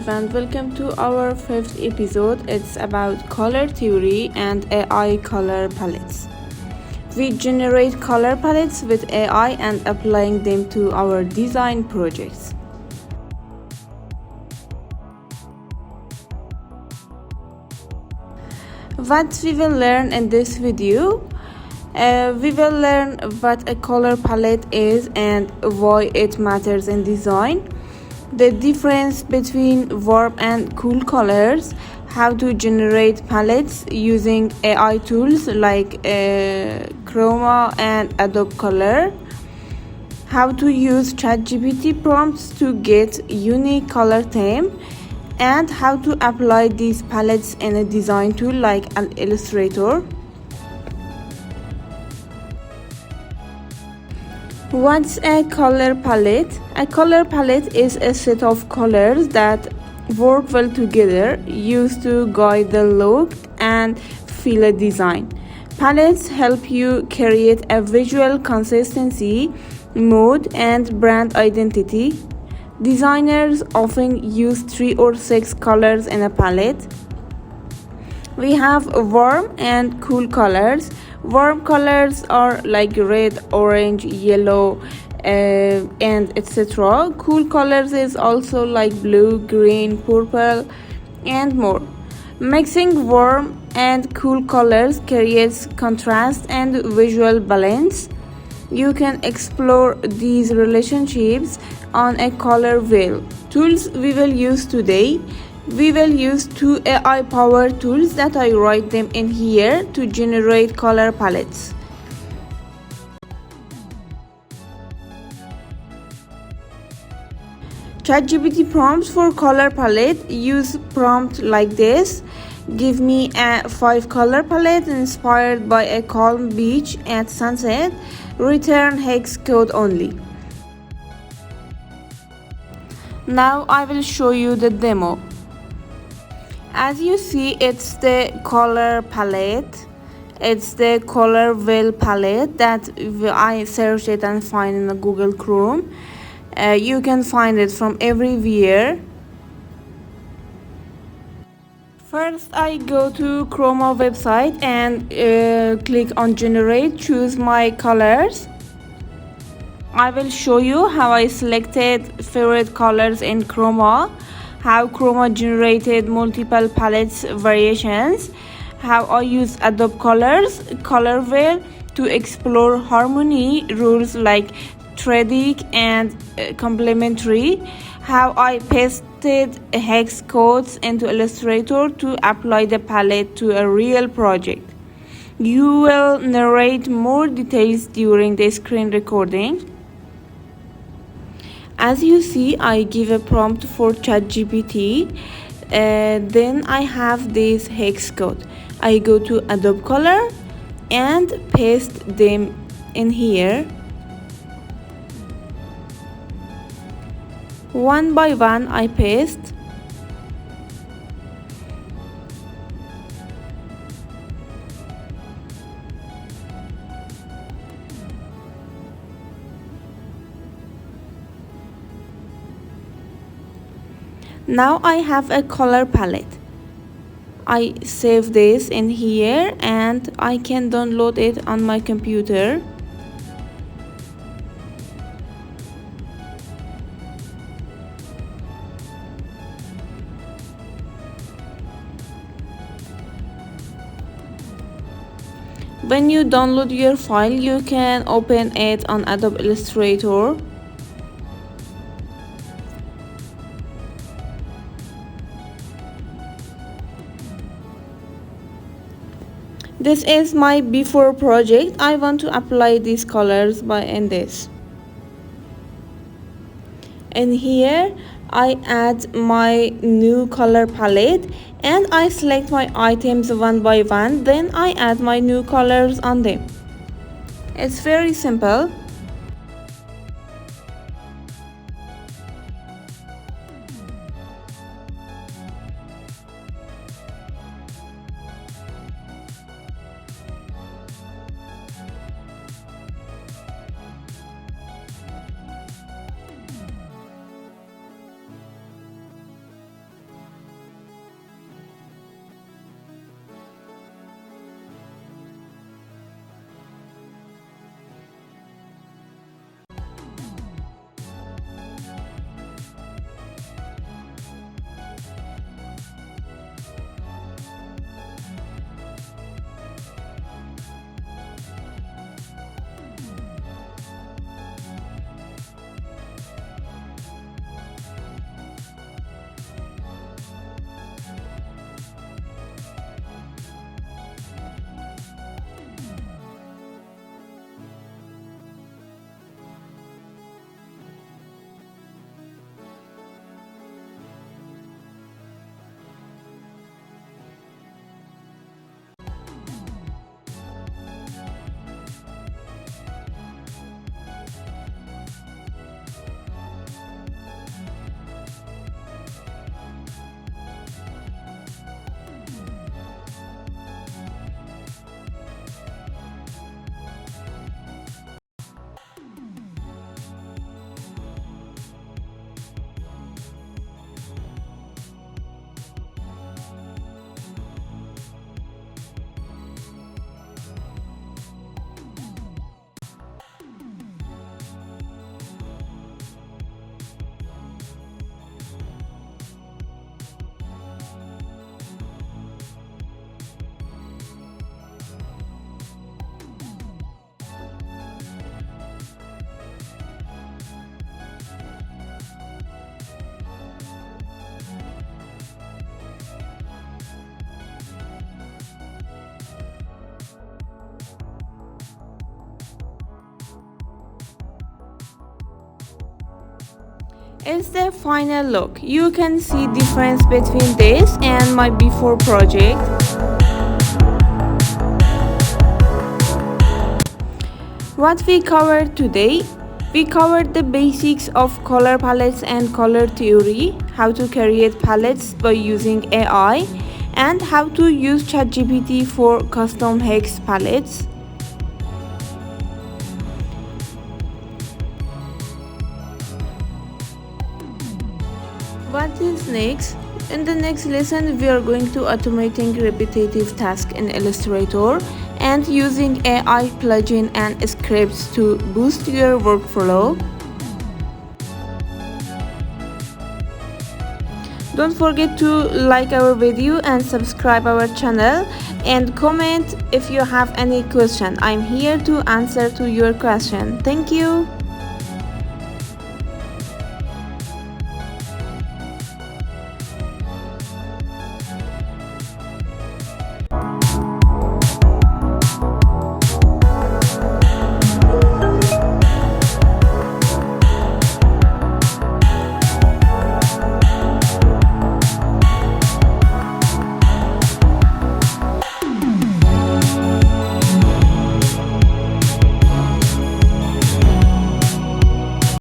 and welcome to our fifth episode. It's about color theory and AI color palettes. We generate color palettes with AI and applying them to our design projects. What we will learn in this video, we will learn what a color palette is and why it matters in design, the difference between warm and cool colors, how to generate palettes using AI tools like Chroma and Adobe Color, how to use ChatGPT prompts to get unique color theme, and how to apply these palettes in a design tool like an Illustrator. What's a color palette? A color palette is a set of colors that work well together, used to guide the look and feel a design. Palettes help you create a visual consistency, mood, and brand identity. Designers often use 3 or 6 colors in a palette. We have warm and cool colors. Warm colors are like red, orange, yellow, and etc. Cool colors is also like blue, green, purple, and more. Mixing warm and cool colors creates contrast and visual balance. You can explore these relationships on a color wheel. Tools we will use today. We will use 2 AI powered tools that I write them in here to generate color palettes. ChatGPT prompts for color palette. Use prompt like this: give me a 5 color palette inspired by a calm beach at sunset. Return hex code only. Now I will show you the demo. As you see, it's the color palette. It's the color wheel palette that I searched it and find in the Google Chrome. You can find it from everywhere. First, I go to Chroma website and click on generate, choose my colors. I will show you how I selected favorite colors in Chroma, how Chroma generated multiple palettes variations, how I use Adobe Color's color wheel to explore harmony rules like triadic and complementary, how I pasted hex codes into Illustrator to apply the palette to a real project. You will narrate more details during the screen recording. As you see, I give a prompt for ChatGPT. Then I have this hex code. I go to Adobe Color and paste them in here. One by one I paste. Now I have a color palette. I save this in here and I can download it on my computer. When you download your file, you can open it on Adobe Illustrator. This is my before project. I want to apply these colors in this. And here I add my new color palette and I select my items one by one. Then I add my new colors on them. It's very simple. It's the final look. You can see difference between this and my before project. What we covered today, we covered the basics of color palettes and color theory, how to create palettes by using AI, and how to use ChatGPT for custom hex palettes. What is next? In the next lesson, we are going to automating repetitive tasks in Illustrator and using AI plugin and scripts to boost your workflow. Don't forget to like our video and subscribe our channel and comment if you have any question. I'm here to answer to your question. Thank you.